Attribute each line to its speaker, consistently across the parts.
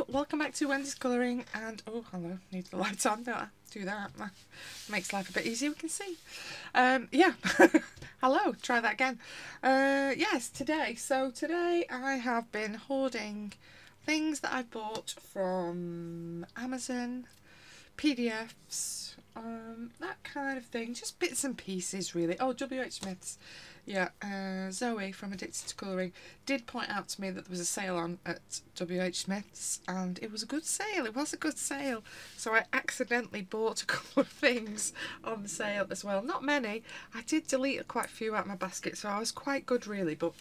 Speaker 1: welcome back to Wendy's Colouring, and oh hello, need the lights on, don't I? Do that, makes life a bit easier, we can see. Yeah, hello, try that again. Yes, today I have been hoarding things that I bought from Amazon, PDFs, that kind of thing, just bits and pieces really. Oh, WH Smith's. Yeah, Zoe from Addicted to Colouring did point out to me that there was a sale on at WH Smith's, and it was a good sale. It was a good sale. So I accidentally bought a couple of things on the sale as well. Not many. I did delete quite a few out of my basket, so I was quite good really. But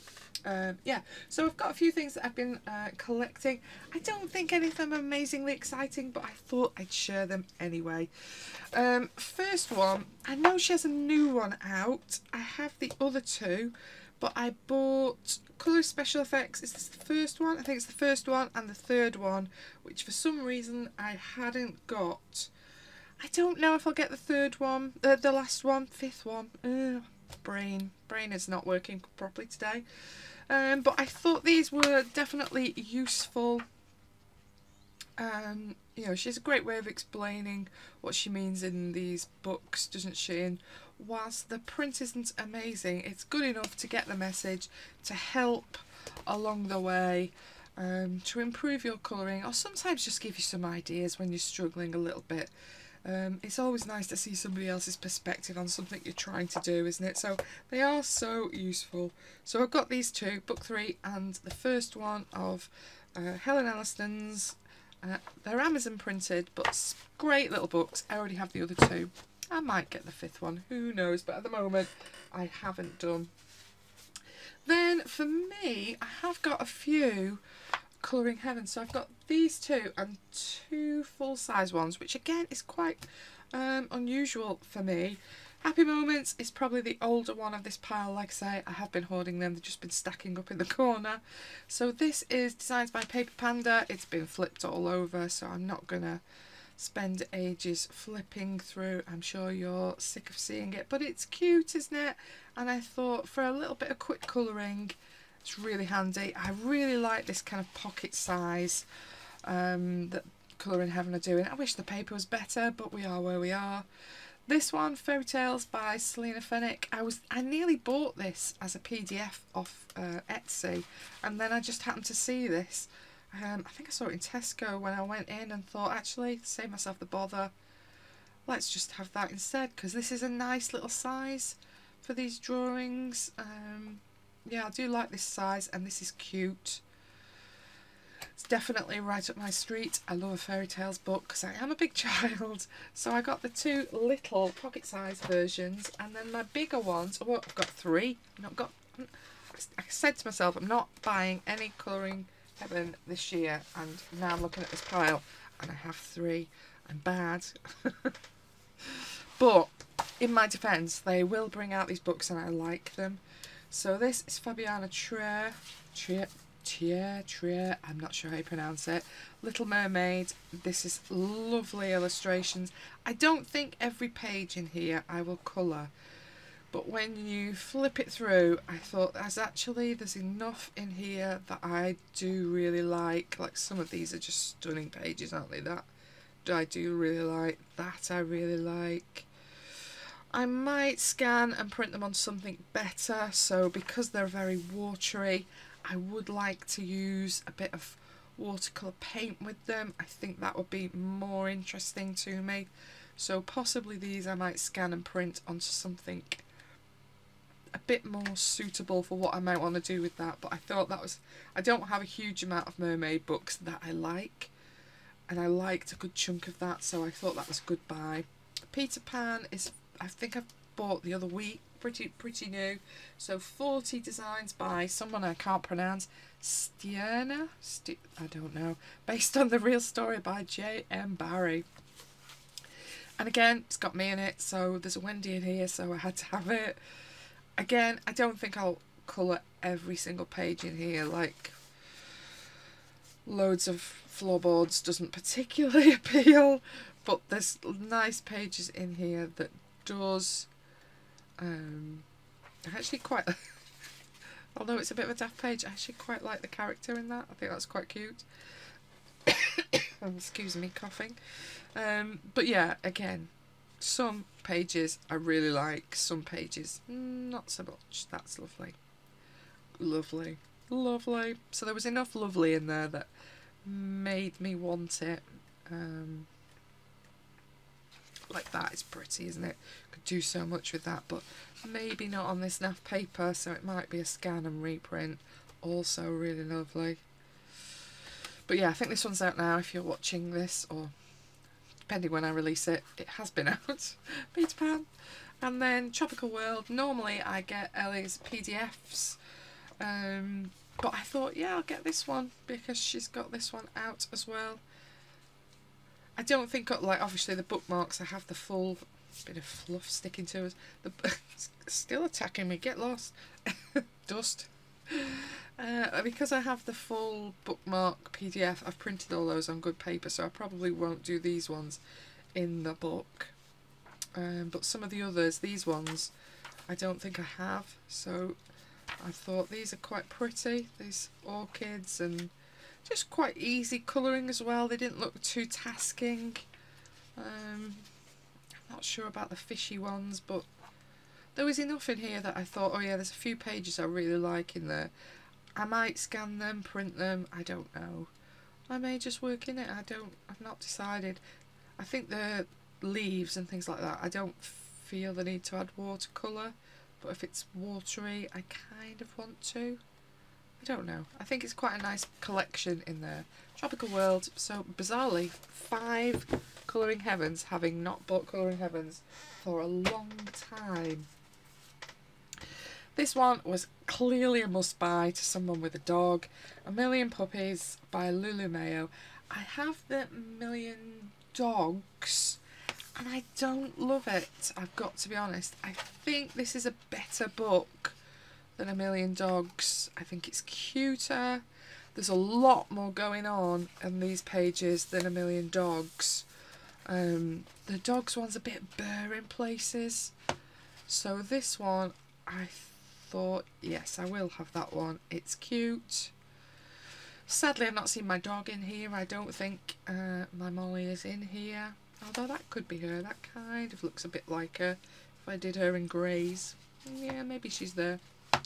Speaker 1: yeah, so I've got a few things that I've been collecting. I don't think any of them are amazingly exciting, but I thought I'd share them anyway. First one, I know she has a new one out. I have the other two, but I bought Colour Special Effects. Is this the first one? I think it's the first one, and the third one, which for some reason I hadn't got. I don't know if I'll get the third one, the last one, fifth one. Brain is not working properly today. But I thought these were definitely useful. You know, she has a great way of explaining what she means in these books, doesn't she? And whilst the print isn't amazing, it's good enough to get the message, to help along the way, to improve your colouring, or sometimes just give you some ideas when you're struggling a little bit. It's always nice to see somebody else's perspective on something you're trying to do, isn't it? So they are so useful. So I've got these two, book 3 and the first one of Helen Elliston's. They're Amazon printed, but great little books. I already have the other two. I might get the fifth one, who knows, but at the moment I haven't done. Then for me, I have got a few Colouring Heaven. So I've got these two and two full-size ones, which again is quite unusual for me. Happy Moments is probably the older one of this pile. Like I say, I have been hoarding them. They've just been stacking up in the corner. So this is designed by Paper Panda. It's been flipped all over, so I'm not going to spend ages flipping through. I'm sure you're sick of seeing it, but it's cute, isn't it? And I thought for a little bit of quick colouring, it's really handy. I really like this kind of pocket size that Colouring Heaven are doing. I wish the paper was better, but we are where we are. This one, Fairy Tales by Selena Fennick. I nearly bought this as a PDF off Etsy, and then I just happened to see this. I think I saw it in Tesco when I went in and thought, actually, save myself the bother. Let's just have that instead, because this is a nice little size for these drawings. Yeah, I do like this size, and this is cute. It's definitely right up my street. I love a fairy tales book because I am a big child. So I got the two little pocket-sized versions, and then my bigger ones. Oh, I've got three. I said to myself, I'm not buying any Colouring Heaven this year, and now I'm looking at this pile, and I have three. I'm bad. But in my defence, they will bring out these books, and I like them. So this is Fabiana Trier, I'm not sure how you pronounce it. Little Mermaid. This is lovely illustrations. I don't think every page in here I will colour, but when you flip it through, I thought there's enough in here that I do really like. Like, some of these are just stunning pages, aren't they? That I do really like. That I really like. I might scan and print them on something better, so because they're very watery, I would like to use a bit of watercolour paint with them. I think that would be more interesting to me. So possibly these I might scan and print onto something a bit more suitable for what I might want to do with that. But I thought that was, I don't have a huge amount of mermaid books that I like, and I liked a good chunk of that, so I thought that was a good buy. Peter Pan is, I think I've bought the other week, pretty new. So 40 designs by someone I can't pronounce, Stierna, I don't know, based on the real story by J.M. Barrie. And again, it's got me in it, so there's a Wendy in here, so I had to have it. Again, I don't think I'll colour every single page in here, like loads of floorboards doesn't particularly appeal, but there's nice pages in here that does. I actually quite, although it's a bit of a daft page, I actually quite like the character in that. I think that's quite cute. Excuse me coughing. But yeah, again, some pages I really like, some pages not so much. That's lovely. Lovely. Lovely. So there was enough lovely in there that made me want it. Like that is pretty, isn't it? Could do so much with that, but maybe not on this naff paper, so it might be a scan and reprint. Also really lovely. But yeah, I think this one's out now if you're watching this, or depending when I release it, it has been out. Peter Pan. And then Tropical World. Normally I get Ellie's PDFs, but I thought, yeah, I'll get this one because she's got this one out as well. I don't think, like, obviously the bookmarks, I have the full bit of fluff sticking to us. Still attacking me, get lost. Dust. Because I have the full bookmark PDF, I've printed all those on good paper, so I probably won't do these ones in the book. But some of the others, these ones, I don't think I have, so I thought these are quite pretty, these orchids, and just quite easy colouring as well. They didn't look too tasking. I'm not sure about the fishy ones, but there was enough in here that I thought, oh yeah, there's a few pages I really like in there. I might scan them, print them, I don't know. I may just work in it, I've not decided. I think the leaves and things like that, I don't feel the need to add watercolour, but if it's watery, I kind of want to. I don't know. I think it's quite a nice collection in there. Tropical World. So bizarrely, 5 Colouring Heavens, having not bought Colouring Heavens for a long time. This one was clearly a must buy to someone with a dog. A Million Puppies by Lulu Mayo. I have the Million Dogs and I don't love it. I've got to be honest. I think this is a better book than A Million Dogs. I think it's cuter. There's a lot more going on in these pages than A Million Dogs. The dogs one's a bit bare in places. So this one, I thought, yes, I will have that one. It's cute. Sadly, I've not seen my dog in here. I don't think my Molly is in here. Although that could be her. That kind of looks a bit like her. If I did her in greys. Yeah, maybe she's there.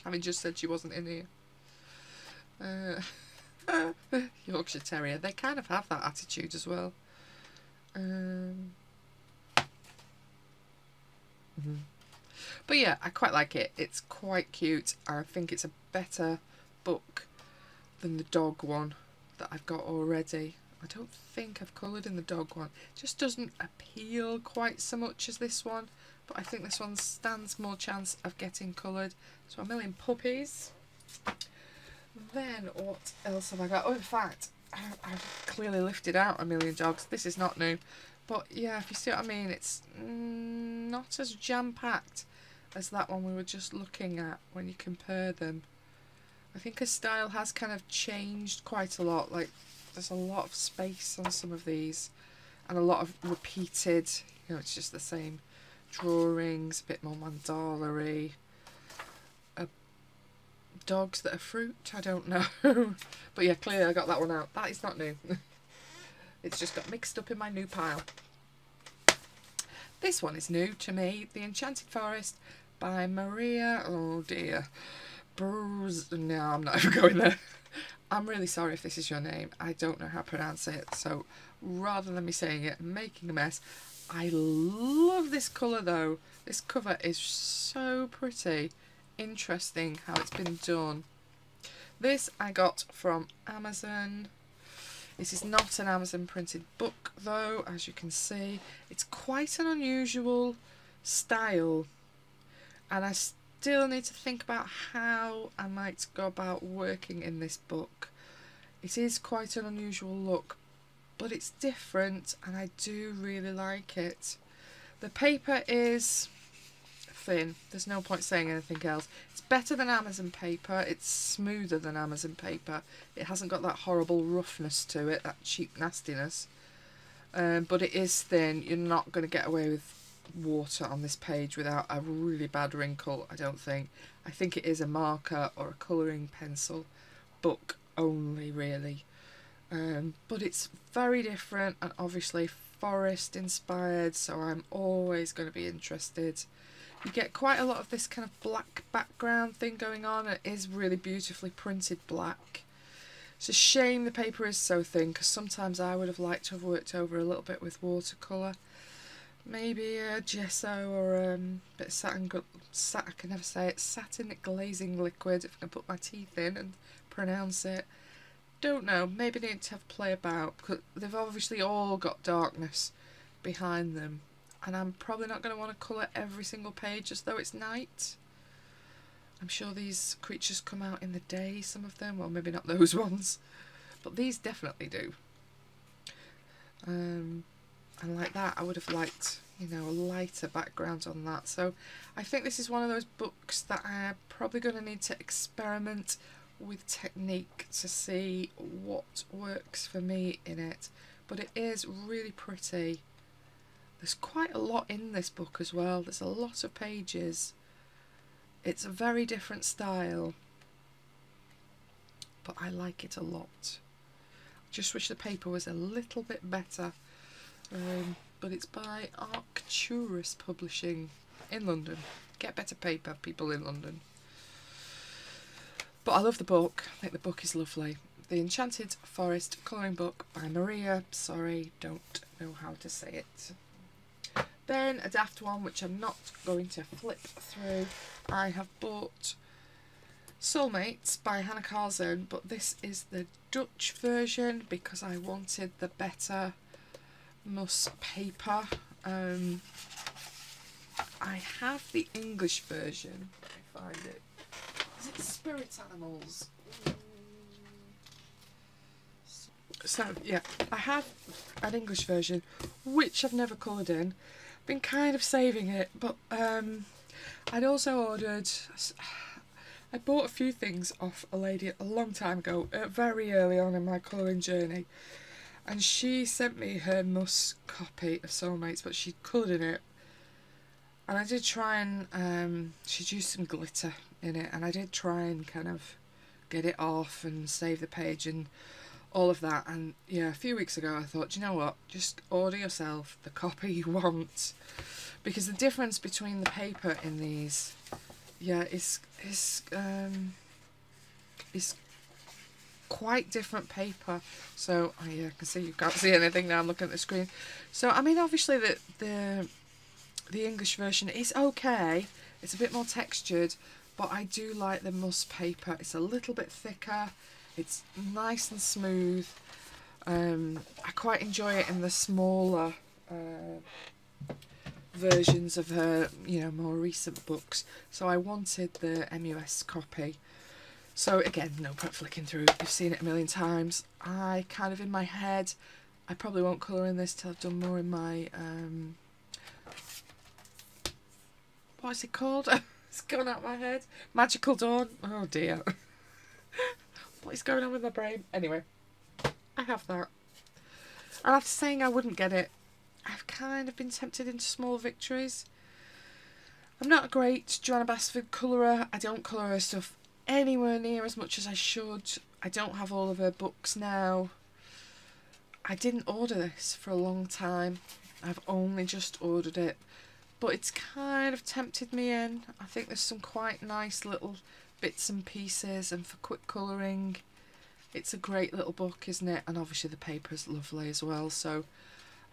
Speaker 1: Having just said she wasn't in here. Yorkshire Terrier. They kind of have that attitude as well. But yeah, I quite like it. It's quite cute. I think it's a better book than the dog one that I've got already. I don't think I've coloured in the dog one. It just doesn't appeal quite so much as this one. But I think this one stands more chance of getting coloured. So A Million Puppies. Then what else have I got? Oh, in fact, I've clearly lifted out A Million Dogs. This is not new. But yeah, if you see what I mean, it's not as jam-packed as that one we were just looking at when you compare them. I think her style has kind of changed quite a lot. Like, there's a lot of space on some of these and a lot of repeated, you know, it's just the same drawings, a bit more mandala-y. Dogs that are fruit, I don't know. But yeah, clearly I got that one out. That is not new. It's just got mixed up in my new pile. This one is new to me. The Enchanted Forest by Maria, oh dear, no, I'm not even going there. I'm really sorry if this is your name. I don't know how to pronounce it, so rather than me saying it and making a mess, I love this colour though. This cover is so pretty. Interesting how it's been done. This I got from Amazon. This is not an Amazon printed book though, as you can see. It's quite an unusual style and I still need to think about how I might go about working in this book. It is quite an unusual look, but it's different and I do really like it. The paper is thin. There's no point saying anything else. It's better than Amazon paper. It's smoother than Amazon paper. It hasn't got that horrible roughness to it, that cheap nastiness. But it is thin. You're not going to get away with water on this page without a really bad wrinkle, I don't think. I think it is a marker or a colouring pencil book only, really. but it's very different and obviously forest inspired, so I'm always going to be interested. You get quite a lot of this kind of black background thing going on. It is really beautifully printed black. It's a shame the paper is so thin, because sometimes I would have liked to have worked over a little bit with watercolour. Maybe a gesso or a bit of I can never say it, satin glazing liquid, if I can put my teeth in and pronounce it. Don't know, maybe they need to have play about, because they've obviously all got darkness behind them. And I'm probably not going to want to colour every single page as though it's night. I'm sure these creatures come out in the day, some of them. Well, maybe not those ones. But these definitely do. And like that, I would have liked, you know, a lighter background on that. So I think this is one of those books that I'm probably going to need to experiment with technique to see what works for me in it. But it is really pretty. There's quite a lot in this book as well. There's a lot of pages. It's a very different style, but I like it a lot. Just wish the paper was a little bit better. But it's by Arcturus Publishing in London. Get better paper, people in London. But I love the book. I think the book is lovely. The Enchanted Forest colouring book by Maria. Sorry, don't know how to say it. Then a daft one, which I'm not going to flip through. I have bought Soulmates by Hannah Carlson, but this is the Dutch version because I wanted the better muss paper. I have the English version. Let me find it. Is it Spirit Animals? So yeah, I have an English version, which I've never coloured in. Been kind of saving it, but I'd also ordered. I bought a few things off a lady a long time ago, very early on in my colouring journey, and she sent me her muss copy of Soulmates, but she'd coloured in it, and I did try and she'd used some glitter in it, and I did try and kind of get it off and save the page and all of that. And yeah, a few weeks ago I thought, do you know what, just order yourself the copy you want, because the difference between the paper in these, yeah, is quite different paper. So I can see you can't see anything now, I'm looking at the screen. So I mean, obviously the English version is okay, it's a bit more textured, but I do like the muss paper. It's a little bit thicker. It's nice and smooth. I quite enjoy it in the smaller versions of her, you know, more recent books. So I wanted the MUS copy. So again, no point flicking through. You've seen it a million times. I kind of in my head, I probably won't colour in this till I've done more in my what is it called? It's gone out of my head. Magical Dawn. Oh dear. What is going on with my brain? Anyway, I have that. And after saying I wouldn't get it, I've kind of been tempted into Small Victories. I'm not a great Joanna Basford colourer. I don't colour her stuff anywhere near as much as I should. I don't have all of her books now. I didn't order this for a long time. I've only just ordered it. But it's kind of tempted me in. I think there's some quite nice little bits and pieces, and for quick colouring it's a great little book, isn't it? And obviously the paper is lovely as well, so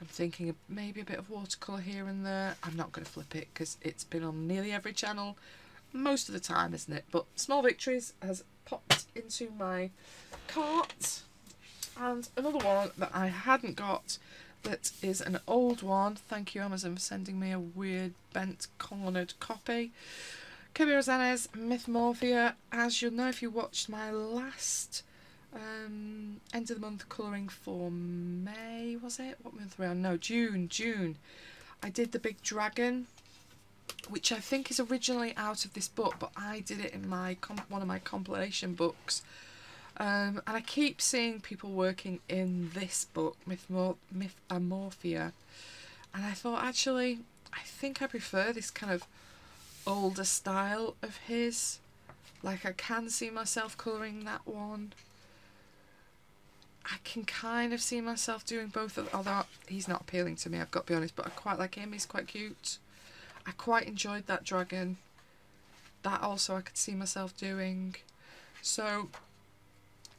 Speaker 1: I'm thinking of maybe a bit of watercolour here and there. I'm not going to flip it because it's been on nearly every channel most of the time, isn't it? But Small Victories has popped into my cart. And another one that I hadn't got, that is an old one. Thank you, Amazon, for sending me a weird bent cornered copy. Kirby Rosanes, Mythmorphia. As you'll know if you watched my last end of the month colouring for May, was it? What month are we on? No, June. I did the big dragon, which I think is originally out of this book, but I did it in my one of my compilation books. And I keep seeing people working in this book, Mythmorphia, and I thought, actually, I think I prefer this kind of older style of his. Like, I can see myself colouring that one. I can kind of see myself doing both of, although he's not appealing to me, I've got to be honest, but I quite like him, he's quite cute. I quite enjoyed that dragon. That also I could see myself doing. So,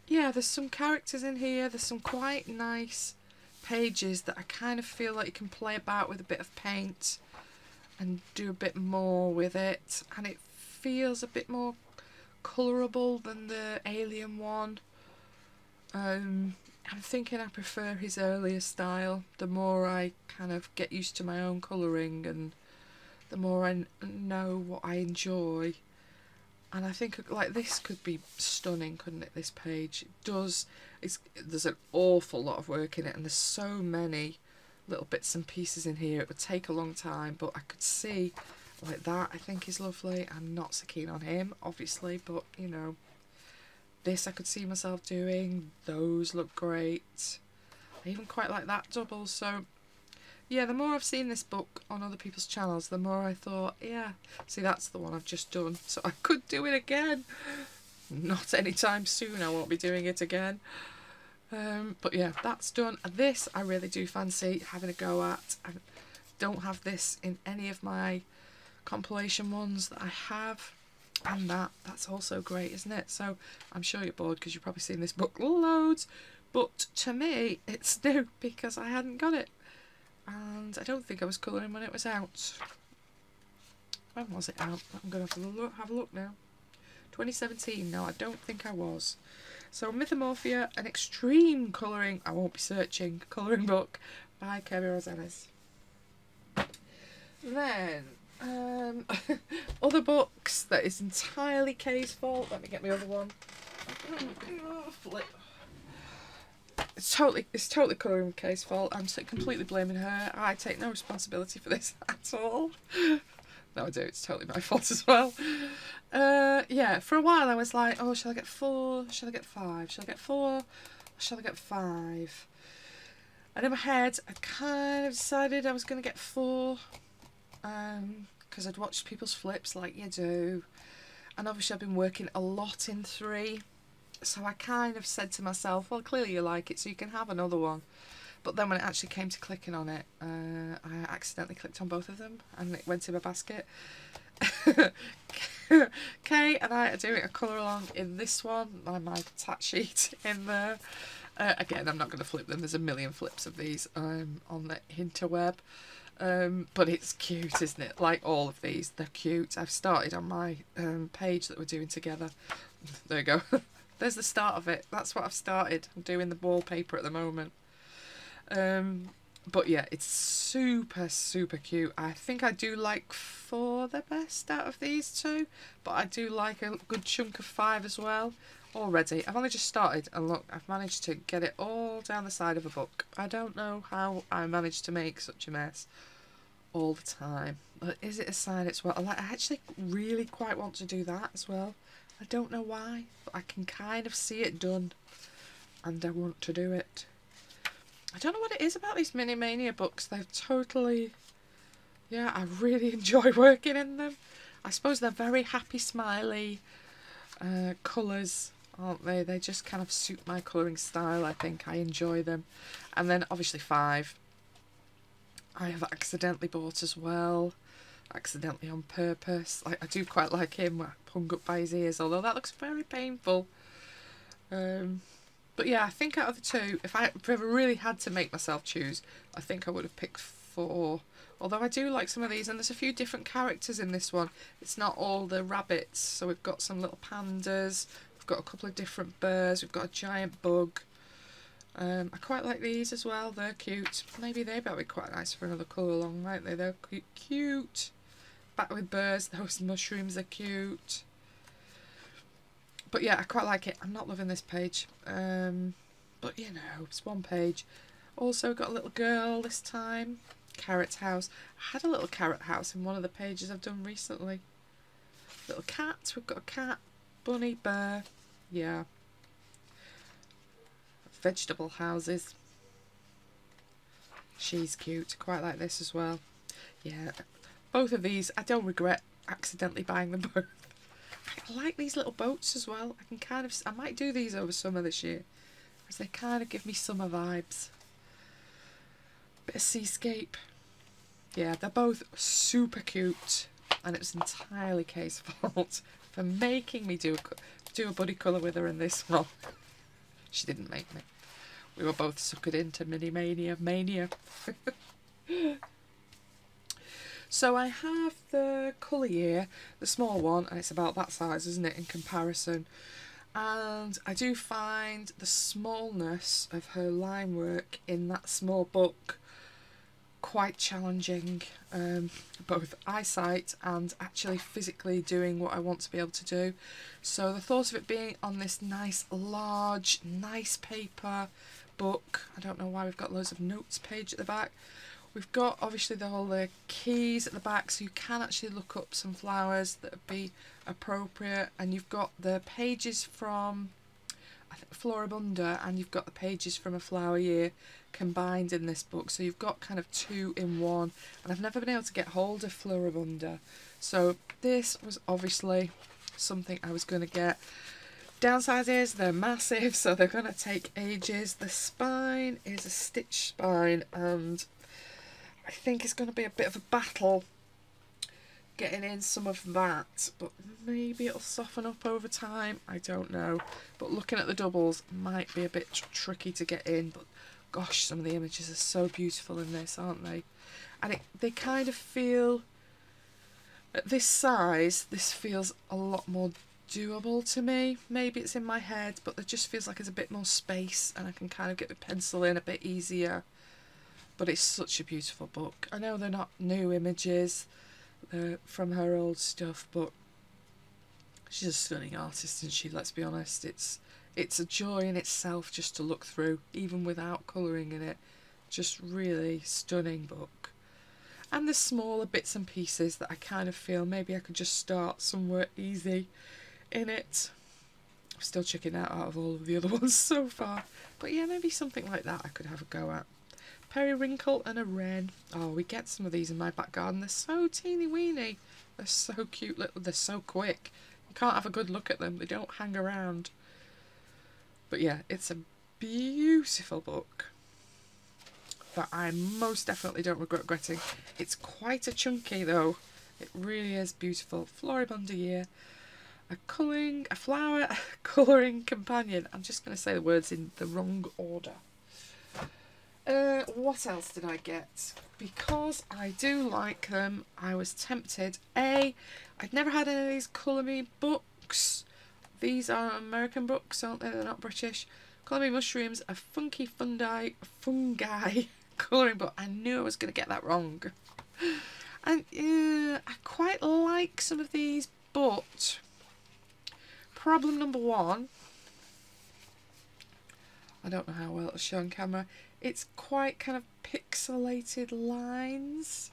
Speaker 1: yeah, there's some characters in here, there's some quite nice pages that I kind of feel like you can play about with a bit of paint and do a bit more with it, and it feels a bit more colourable than the alien one. I'm thinking I prefer his earlier style. The more I kind of get used to my own colouring and the more I know what I enjoy. And I think like this could be stunning, couldn't it, this page? It does. There's an awful lot of work in it, and there's so many little bits and pieces in here. It would take a long time, but I could see like that I think is lovely. I'm not so keen on him, obviously, but you know, this I could see myself doing. Those look great. I even quite like that double. So yeah, the more I've seen this book on other people's channels, the more I thought, yeah, see, that's the one I've just done, so I could do it again. Not anytime soon, I won't be doing it again. But yeah, that's done. This I really do fancy having a go at. I don't have this in any of my compilation ones that I have, and that's also great, isn't it? So I'm sure you're bored because you've probably seen this book loads, but to me it's new because I hadn't got it. And I don't think I was colouring when it was out. When was it out? I'm going to have a look now. 2017. No, I don't think I was. So Mythomorphia, an extreme colouring, I won't be searching, colouring book by Kerry Rosanes. Then, other books that is entirely Kay's fault. Let me get my other one. Flip. It's totally colouring Kay's fault. I'm completely blaming her. I take no responsibility for this at all. No, I do. It's totally my fault as well. Yeah, for a while I was like, oh, shall I get 4? Shall I get 5? Shall I get 4? Or shall I get 5? And in my head, I kind of decided I was going to get 4. Because I'd watched people's flips like you do. And obviously I've been working a lot in 3. So I kind of said to myself, well, clearly you like it, so you can have another one. But then when it actually came to clicking on it, I accidentally clicked on both of them and it went in my basket. Kay and I are doing a colour along in this one, my tat sheet in there. Again, I'm not going to flip them, there's a million flips of these on the interweb. But it's cute, isn't it? Like all of these, they're cute. I've started on my page that we're doing together. There you go. There's the start of it. That's what I've started. I'm doing the wallpaper at the moment. But yeah, it's super, super cute. I think I do like 4 the best out of these 2. But I do like a good chunk of 5 as well. Already. I've only just started and look, I've managed to get it all down the side of a book. I don't know how I managed to make such a mess all the time. But is it a sign it's well? I actually really quite want to do that as well. I don't know why, but I can kind of see it done and I want to do it. I don't know what it is about these Mini Mania books. They're totally, yeah, I really enjoy working in them. I suppose they're very happy, smiley colours, aren't they? They just kind of suit my colouring style, I think. I enjoy them. And then obviously 5 I have accidentally bought as well. Accidentally on purpose. I do quite like him hung up by his ears, although that looks very painful. But yeah, I think out of the 2, if I ever really had to make myself choose, I think I would have picked 4. Although I do like some of these, and there's a few different characters in this one. It's not all the rabbits, so we've got some little pandas, we've got a couple of different birds, we've got a giant bug. I quite like these as well, they're cute. Maybe they might be quite nice for another colour along, mightn't they? They're cute. Back with birds, those mushrooms are cute. But yeah, I quite like it. I'm not loving this page. But you know, it's one page. Also got a little girl this time. Carrot house. I had a little carrot house in one of the pages I've done recently. Little cat. We've got a cat, bunny, bear. Yeah. Vegetable houses. She's cute. Quite like this as well. Yeah. Both of these, I don't regret accidentally buying them both. I like these little boats as well. I can kind of, I might do these over summer this year. because they kind of give me summer vibes. Bit of seascape. Yeah, they're both super cute, and it was entirely Kay's fault for making me do a buddy colour with her in this one. She didn't make me. We were both suckered into mini mania. So I have the colour here, the small one, and it's about that size, isn't it, in comparison. And I do find the smallness of her line work in that small book quite challenging, both eyesight and actually physically doing what I want to be able to do. So the thought of it being on this nice large nice paper book, I don't know why we've got loads of notes page at the back. We've got obviously all the keys at the back, so you can actually look up some flowers that would be appropriate, and you've got the pages from, I think, Floribunda, and you've got the pages from A Flower Year combined in this book, so you've got kind of two in one. And I've never been able to get hold of Floribunda, so this was obviously something I was going to get. Downside is they're massive, so they're going to take ages. The spine is a stitch spine, and I think it's going to be a bit of a battle getting in some of that, but maybe it'll soften up over time, I don't know. But looking at the doubles might be a bit tricky to get in, but gosh, some of the images are so beautiful in this, aren't they? And they kind of feel, at this size, this feels a lot more doable to me. Maybe it's in my head, but it just feels like there's a bit more space and I can kind of get the pencil in a bit easier. But it's such a beautiful book. I know they're not new images, they're from her old stuff, but she's a stunning artist, isn't she? Let's be honest. It's a joy in itself just to look through, even without colouring in it. Just really stunning book. And the smaller bits and pieces that I kind of feel maybe I could just start somewhere easy in it. I'm still checking out of all of the other ones so far. But yeah, maybe something like that I could have a go at. Periwinkle and a wren. Oh, we get some of these in my back garden. They're so teeny weeny. They're so cute little. They're so quick. You can't have a good look at them. They don't hang around. But yeah, it's a beautiful book that I most definitely don't regret getting. It's quite a chunky though. It really is beautiful. Floribunda Year. A flower colouring companion. I'm just going to say the words in the wrong order. What else did I get? Because I do like them, I was tempted. I'd never had any of these Colour Me books. These are American books, aren't they? They're not British. Colour Me Mushrooms, a fungi colouring book. I knew I was going to get that wrong. And I quite like some of these, but problem number one, I don't know how well it'll show on camera, it's quite kind of pixelated lines,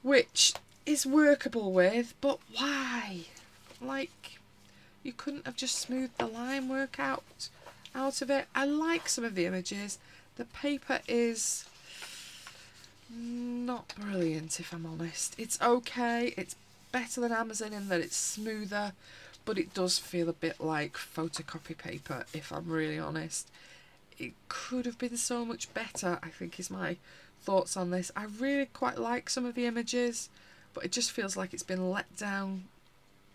Speaker 1: which is workable with, but why? Like, you couldn't have just smoothed the line work out of it. I like some of the images. The paper is not brilliant, if I'm honest. It's okay. It's better than Amazon in that it's smoother, but it does feel a bit like photocopy paper, if I'm really honest. It could have been so much better, I think, is my thoughts on this. I really quite like some of the images, but it just feels like it's been let down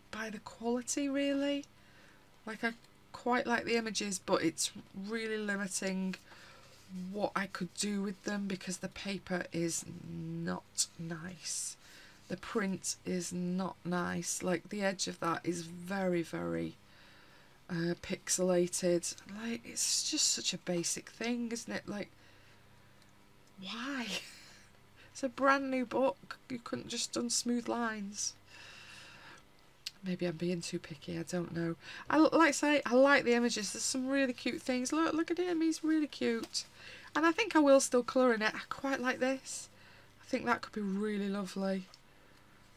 Speaker 1: by the quality, really. Like, I quite like the images, but it's really limiting what I could do with them because the paper is not nice. The print is not nice. Like, the edge of that is very, very pixelated. Like, it's just such a basic thing, isn't it? Like, why? It's a brand new book. You couldn't just done smooth lines. Maybe I'm being too picky, I don't know. Like I say, I like the images. There's some really cute things. Look at him, he's really cute. And I think I will still colour in it. I quite like this. I think that could be really lovely.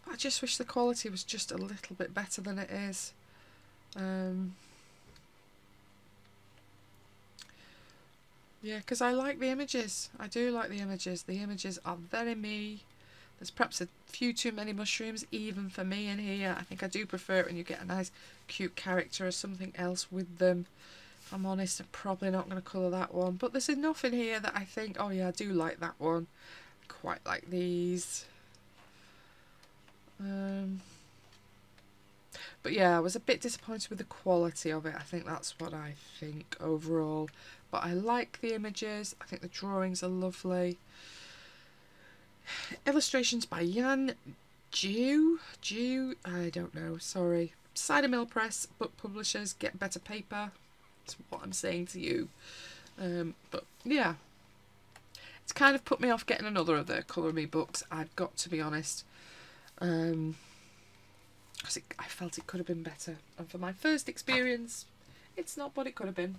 Speaker 1: I just wish the quality was just a little bit better than it is. Yeah, because I like the images. I do like the images. The images are very me. There's perhaps a few too many mushrooms, even for me in here. I think I do prefer it when you get a nice, cute character or something else with them. I'm honest, I'm probably not going to colour that one, but there's enough in here that I think, oh yeah, I do like that one. Quite like these. But yeah, I was a bit disappointed with the quality of it. I think that's what I think overall. But I like the images. I think the drawings are lovely. Illustrations by Jan Jew, I don't know, sorry. Cider Mill Press, book publishers, get better paper. That's what I'm saying to you. But yeah, it's kind of put me off getting another of their Colour Me books, I've got to be honest. Because I felt it could have been better. And for my first experience, it's not what it could have been.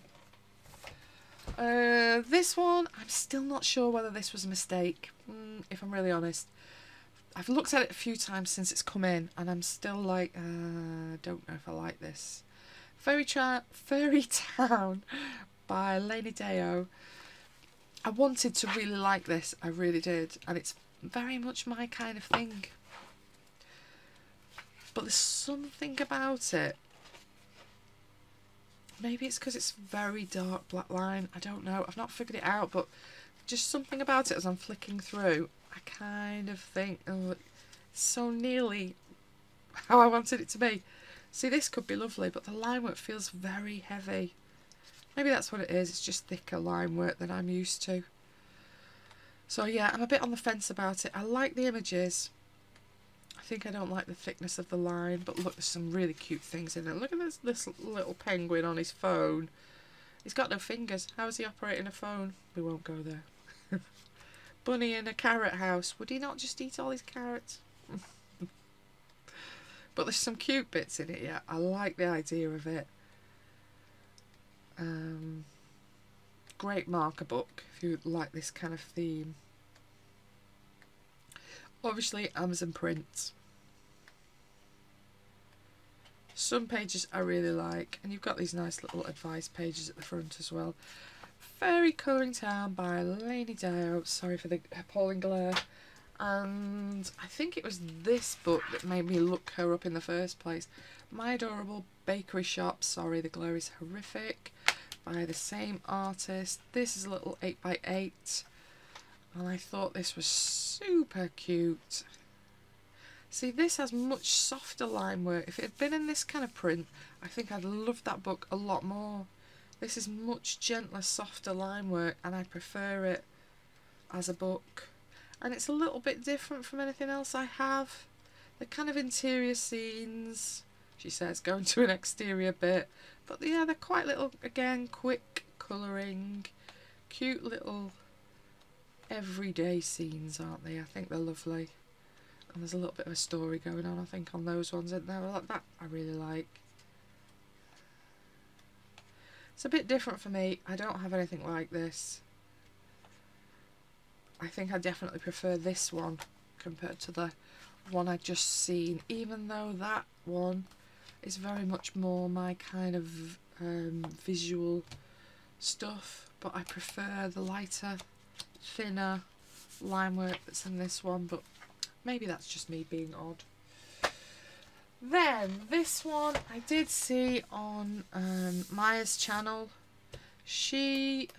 Speaker 1: This one, I'm still not sure whether this was a mistake, if I'm really honest. I've looked at it a few times since it's come in, and I'm still like, don't know if I like this. Fairy Town by Lainey Deo. I wanted to really like this, I really did, and it's very much my kind of thing. But there's something about it. Maybe it's because it's very dark black line. I don't know. I've not figured it out, but just something about it as I'm flicking through. I kind of think, oh, it's so nearly how I wanted it to be. See, this could be lovely, but the line work feels very heavy. Maybe that's what it is. It's just thicker line work than I'm used to. So yeah, I'm a bit on the fence about it. I like the images. I think I don't like the thickness of the line, but look, there's some really cute things in it. Look at this little penguin on his phone. He's got no fingers. How is he operating a phone? We won't go there. Bunny in a carrot house. Would he not just eat all his carrots? But there's some cute bits in it, yeah. I like the idea of it. Great marker book if you like this kind of theme. Obviously Amazon print. Some pages I really like, and you've got these nice little advice pages at the front as well. Fairy Colouring Town by Lainey Deo. Sorry for the appalling glare. And I think it was this book that made me look her up in the first place. My Adorable Bakery Shop. Sorry, the glare is horrific. By the same artist. This is a little 8x8. And I thought this was super cute. See, this has much softer line work. If it had been in this kind of print, I think I'd love that book a lot more. This is much gentler, softer line work, and I prefer it as a book. And it's a little bit different from anything else I have. The kind of interior scenes, she says, going to an exterior bit. But yeah, they're quite little, again, quick colouring, cute little everyday scenes, aren't they? I think they're lovely. And there's a little bit of a story going on, I think, on those ones, isn't there? Like that I really like. It's a bit different for me. I don't have anything like this. I think I definitely prefer this one compared to the one I'd just seen, even though that one is very much more my kind of visual stuff, but I prefer the lighter, thinner line work that's in this one, but maybe that's just me being odd. Then this one I did see on Maya's channel. She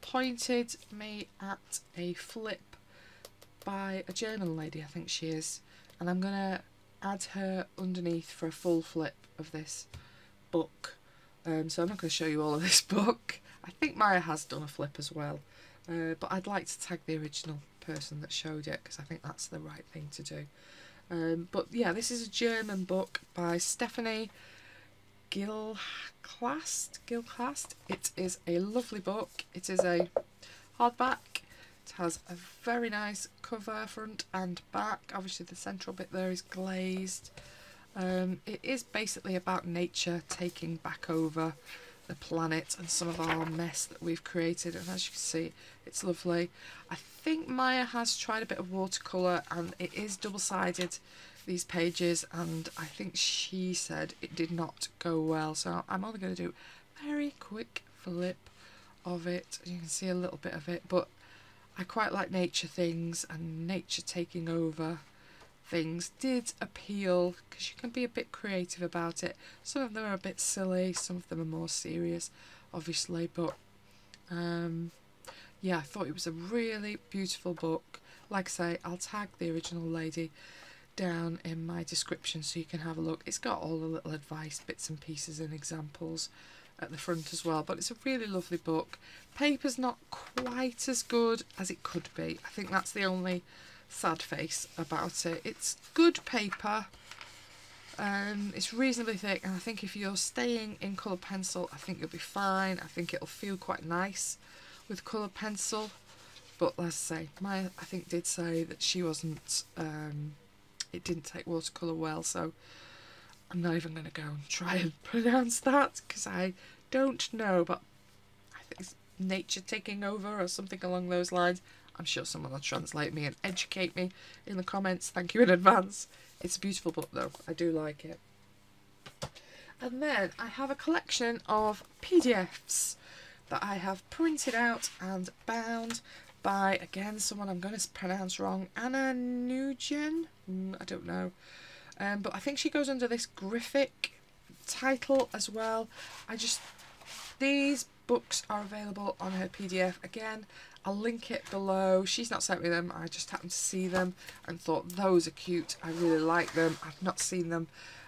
Speaker 1: pointed me at a flip by a German lady, I think she is, and I'm gonna add her underneath for a full flip of this book. So I'm not going to show you all of this book. I think Maya has done a flip as well, but I'd like to tag the original person that showed it because I think that's the right thing to do. But yeah, this is a German book by Stephanie Gilchrist. It is a lovely book. It is a hardback. It has a very nice cover, front and back. Obviously the central bit there is glazed. It is basically about nature taking back over the planet and some of our mess that we've created, and as you can see, it's lovely. I think Maya has tried a bit of watercolour, and it is double-sided, these pages, and I think she said it did not go well, so I'm only going to do a very quick flip of it. You can see a little bit of it, but I quite like nature things, and nature taking over things did appeal because you can be a bit creative about it. Some of them are a bit silly, some of them are more serious, obviously, but yeah, I thought it was a really beautiful book. Like I say, I'll tag the original lady down in my description so you can have a look. It's got all the little advice bits and pieces and examples at the front as well, but it's a really lovely book. Paper's not quite as good as it could be. I think that's the only sad face about it. It's good paper, it's reasonably thick, and I think if you're staying in coloured pencil, I think you'll be fine. I think it'll feel quite nice with coloured pencil, but as I say, Maya I think did say that she wasn't it didn't take watercolour well, so I'm not even going to go and try and pronounce that because I don't know, but I think it's nature taking over or something along those lines. I'm sure someone will translate me and educate me in the comments. Thank you in advance. It's a beautiful book though. I do like it. And then I have a collection of PDFs that I have printed out and bound by, again, someone I'm going to pronounce wrong, Anna Nugent. I don't know. But I think she goes under this Graphic title as well. These books are available on her PDF. Again, I'll link it below. She's not sent me them. I just happened to see them and thought those are cute. I really like them. I've not seen them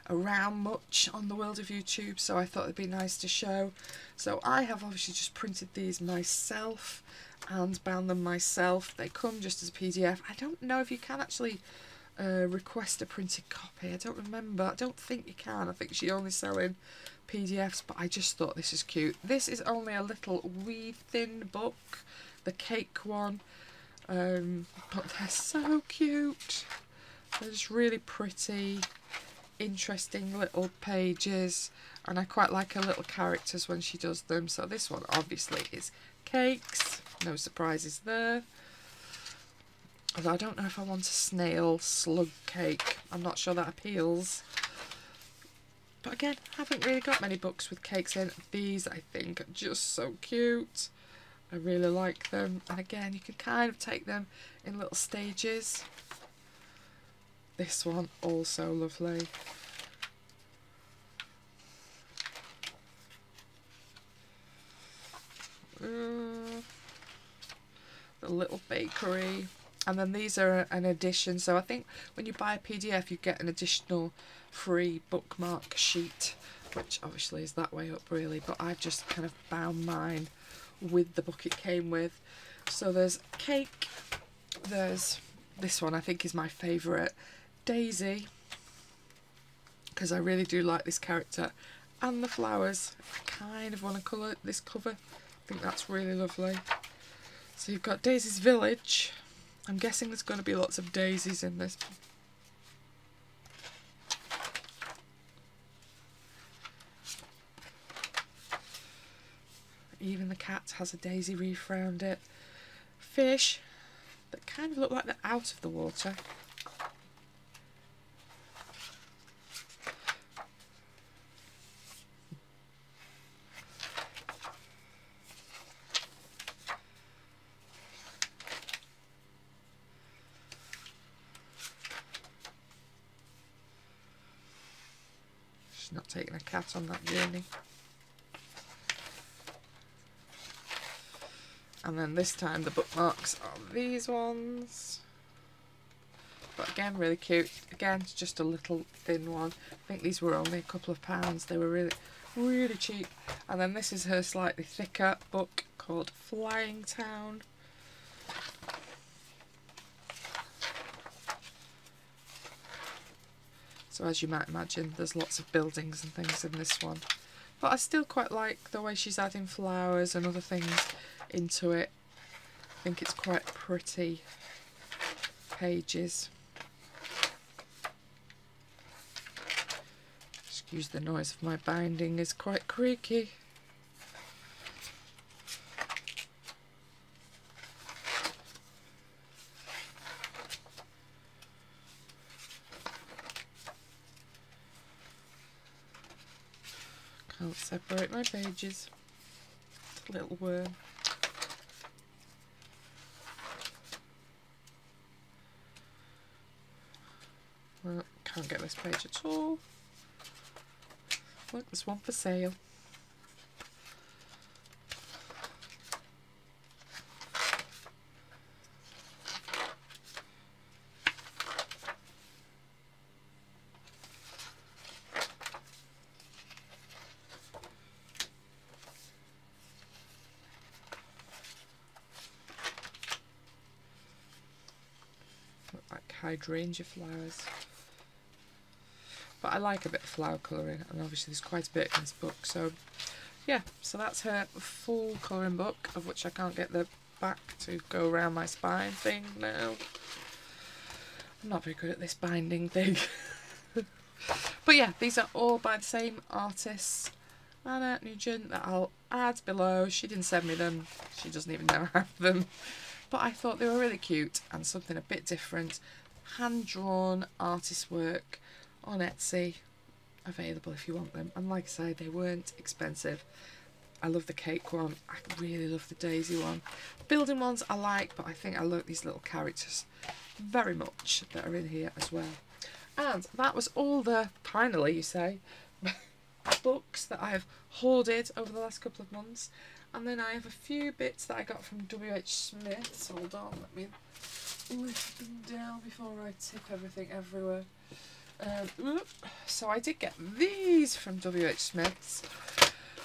Speaker 1: around much on the world of YouTube, so I thought it'd be nice to show. So I have obviously just printed these myself and bound them myself. They come just as a PDF. I don't know if you can actually request a printed copy. I don't remember. I don't think you can. I think she's only selling PDFs, but I just thought this is cute. This is only a little wee thin book, the cake one, but they're so cute. They're just really pretty, interesting little pages, and I quite like her little characters when she does them. So this one obviously is cakes, no surprises there. Although I don't know if I want a snail slug cake. I'm not sure that appeals. But again, I haven't really got many books with cakes in. These, I think, are just so cute. I really like them. And again, you can kind of take them in little stages. This one, also lovely. The little bakery. And then these are an addition, so I think when you buy a PDF you get an additional free bookmark sheet, which obviously is that way up really, but I've just kind of bound mine with the book it came with. So there's cake, there's this one I think is my favourite, Daisy, because I really do like this character, and the flowers. I kind of want to colour this cover, I think that's really lovely. So you've got Daisy's Village. I'm guessing there's going to be lots of daisies in this. Even the cat has a daisy reef around it. Fish that kind of look like they're out of the water. Not taking a cat on that journey. And then this time the bookmarks are these ones. But again, really cute. Again, it's just a little thin one. I think these were only a couple of pounds. They were really, really cheap. And then this is her slightly thicker book called Flying Town. So as you might imagine, there's lots of buildings and things in this one. But I still quite like the way she's adding flowers and other things into it. I think it's quite pretty pages. Excuse the noise of my binding, is quite creaky. Can't separate my pages. Little worm. Well, can't get this page at all. Look, there's one for sale. hydrangea flowers. But I like a bit of flower colouring, and obviously there's quite a bit in this book. So yeah, so that's her full colouring book, of which I can't get the back to go around my spine thing now. I'm not very good at this binding thing. But yeah, these are all by the same artist, Anna Nugent, that I'll add below. She didn't send me them, she doesn't even know I have them. But I thought they were really cute and something a bit different. Hand-drawn artist work on Etsy, available if you want them. And like I say, they weren't expensive. I love the cake one, I really love the daisy one. Building ones I like, but I think I like these little characters very much that are in here as well. And that was all the, finally you say, books that I have hoarded over the last couple of months. And then I have a few bits that I got from WH Smith's. Hold on, let me lift them down before I tip everything everywhere. So I did get these from WH Smith's.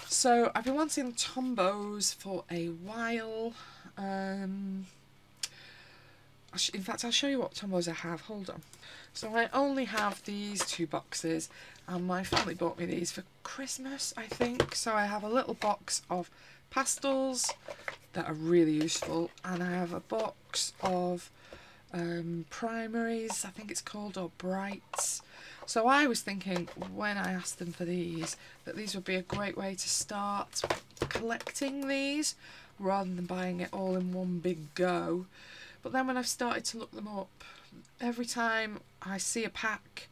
Speaker 1: So I've been wanting Tombos for a while. In fact, I'll show you what Tombos I have. Hold on. So I only have these 2 boxes, and my family bought me these for Christmas, I think. So I have a little box of pastels that are really useful, and I have a box of primaries, I think it's called, or brights. So I was thinking, when I asked them for these, that these would be a great way to start collecting these rather than buying it all in one big go. But then when I've started to look them up, every time I see a pack,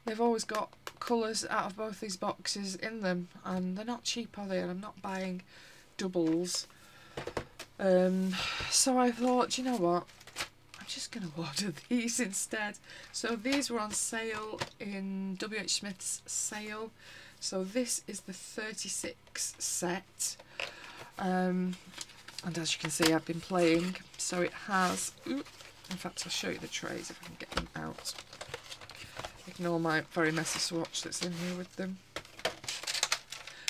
Speaker 1: they've always got colours out of both these boxes in them, and they're not cheap, are they? And I'm not buying doubles. So I thought, you know what, I'm just going to order these instead. So these were on sale in WH Smith's sale. So this is the 36 set. And as you can see, I've been playing. So it has, in fact I'll show you the trays if I can get them out. Ignore my very messy swatch that's in here with them.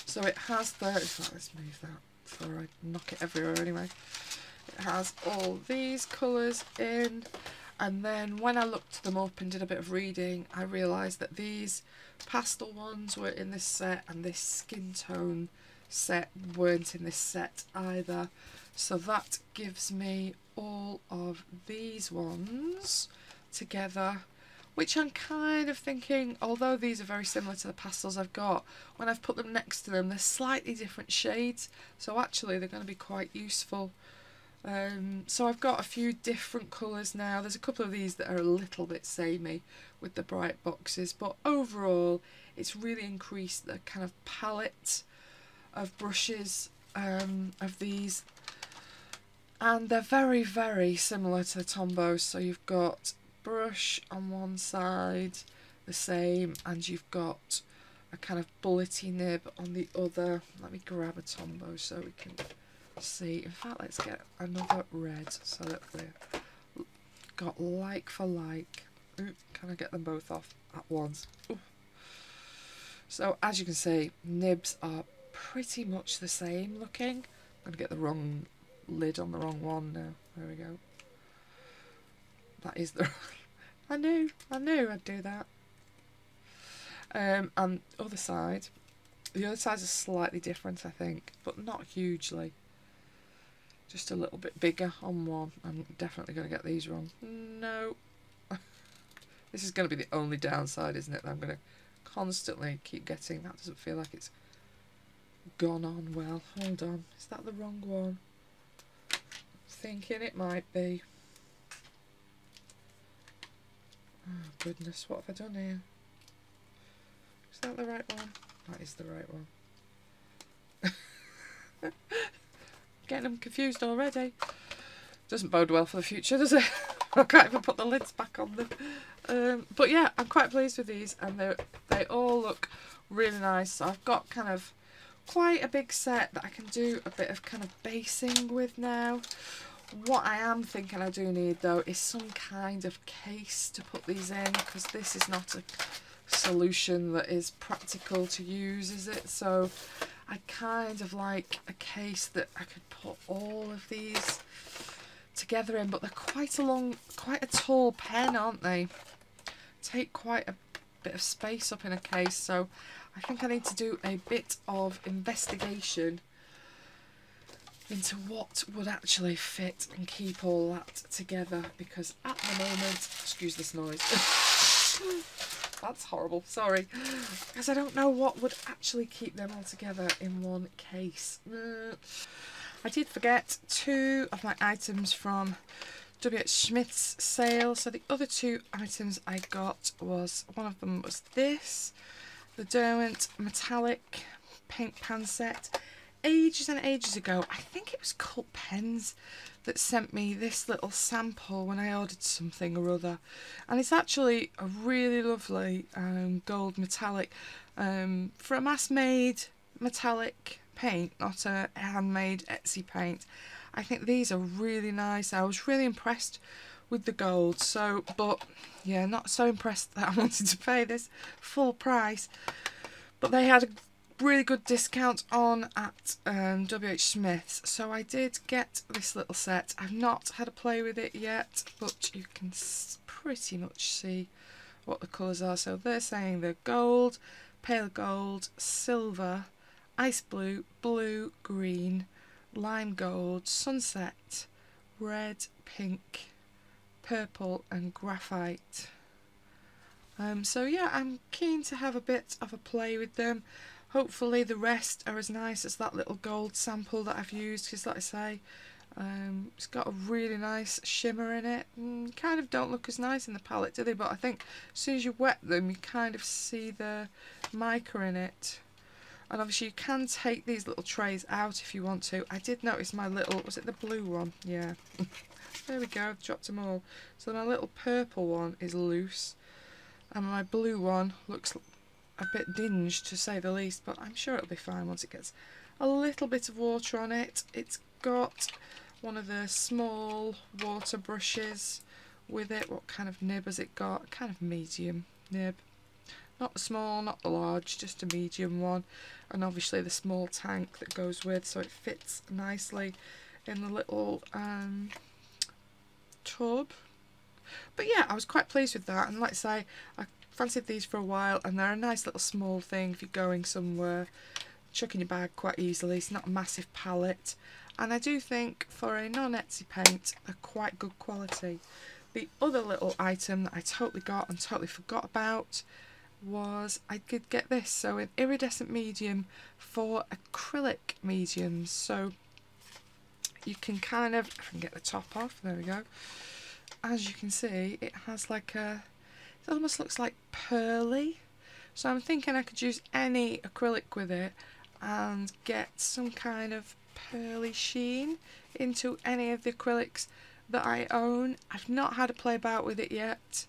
Speaker 1: So it has the, in fact let's move that before I knock it everywhere anyway. It has all these colours in, and then when I looked them up and did a bit of reading, I realised that these pastel ones were in this set and this skin tone set weren't in this set either. So that gives me all of these ones together, which I'm kind of thinking, although these are very similar to the pastels I've got, when I've put them next to them, they're slightly different shades, so actually they're going to be quite useful. So I've got a few different colours now. There's a couple of these that are a little bit samey with the bright boxes, but overall it's really increased the kind of palette of brushes of these, and they're very, very similar to the Tombos. So you've got brush on one side, the same, and you've got a kind of bullety nib on the other. Let me grab a Tombow so we can see. In fact, let's get another red so that we've got like for like. Ooh, can I get them both off at once? Ooh. So as you can see, nibs are pretty much the same looking. I'm going to get the wrong lid on the wrong one now. There we go. That is the... I knew I'd do that. And the other side is slightly different, I think, but not hugely. Just a little bit bigger on one. I'm definitely going to get these wrong. No. This is going to be the only downside, isn't it? That I'm going to constantly keep getting. That doesn't feel like it's gone on well. Hold on. Is that the wrong one? I'm thinking it might be. Oh goodness, what have I done here? Is that the right one? That is the right one. Getting them confused already. Doesn't bode well for the future, does it? I can't even put the lids back on them. But yeah, I'm quite pleased with these, and they all look really nice. So I've got kind of quite a big set that I can do a bit of kind of basing with now. What I am thinking I do need though is some kind of case to put these in, because this is not a solution that is practical to use, is it? So I kind of like a case that I could put all of these together in, but they're quite a tall pen, aren't they? Take quite a bit of space up in a case, so I think I need to do a bit of investigation into what would actually fit and keep all that together, because at the moment, excuse this noise, that's horrible, sorry, because I don't know what would actually keep them all together in one case. I did forget 2 of my items from W.H. Smith's sale. So the other 2 items I got was, one of them was this, the Derwent metallic pink pan set. Ages and ages ago, I think it was Cult Pens that sent me this little sample when I ordered something or other, and it's actually a really lovely gold metallic for a mass-made metallic paint, not a handmade Etsy paint. I think these are really nice. I was really impressed with the gold, so, but yeah, not so impressed that I wanted to pay this full price, but they had a really good discount on at W.H. Smith's, so I did get this little set. I've not had a play with it yet, but you can pretty much see what the colours are. So they're saying they're gold, pale gold, silver, ice blue, blue, green, lime gold, sunset, red, pink, purple and graphite. So yeah, I'm keen to have a bit of a play with them. Hopefully the rest are as nice as that little gold sample that I've used, because like I say, it's got a really nice shimmer in it. Kind of don't look as nice in the palette, do they? But I think as soon as you wet them, you kind of see the mica in it. And obviously you can take these little trays out if you want to. I did notice my little, was it the blue one? Yeah. There we go, I've dropped them all. So my little purple one is loose, and my blue one looks a bit dinged to say the least, but I'm sure it'll be fine once it gets a little bit of water on it. It's got one of the small water brushes with it. What kind of nib has it got? Kind of medium nib. Not the small, not the large, just a medium one. And obviously the small tank that goes with, so it fits nicely in the little tub. But yeah, I was quite pleased with that, and like I say, I fancied these for a while, and they're a nice little small thing if you're going somewhere, chuck in your bag quite easily. It's not a massive palette, and I do think for a non-Etsy paint they're quite good quality. The other little item that I totally got and totally forgot about was I did get this, so an iridescent medium for acrylic mediums. So you can kind of, if I can get the top off, there we go. As you can see, it has like a, it almost looks like pearly, so I'm thinking I could use any acrylic with it and get some kind of pearly sheen into any of the acrylics that I own. I've not had a play about with it yet.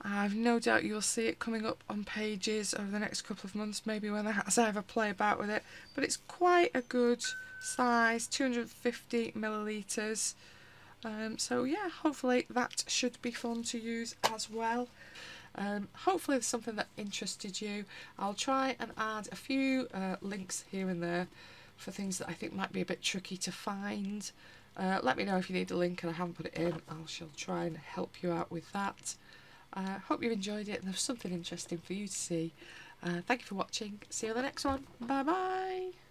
Speaker 1: I've no doubt you'll see it coming up on pages over the next couple of months, maybe when I have a play about with it, but it's quite a good size, 250 millilitres. So yeah, hopefully that should be fun to use as well. Hopefully it's something that interested you. I'll try and add a few links here and there for things that I think might be a bit tricky to find. Let me know if you need a link and I haven't put it in. I shall try and help you out with that. Hope you enjoyed it and there's something interesting for you to see. Thank you for watching. See you on the next one. Bye bye.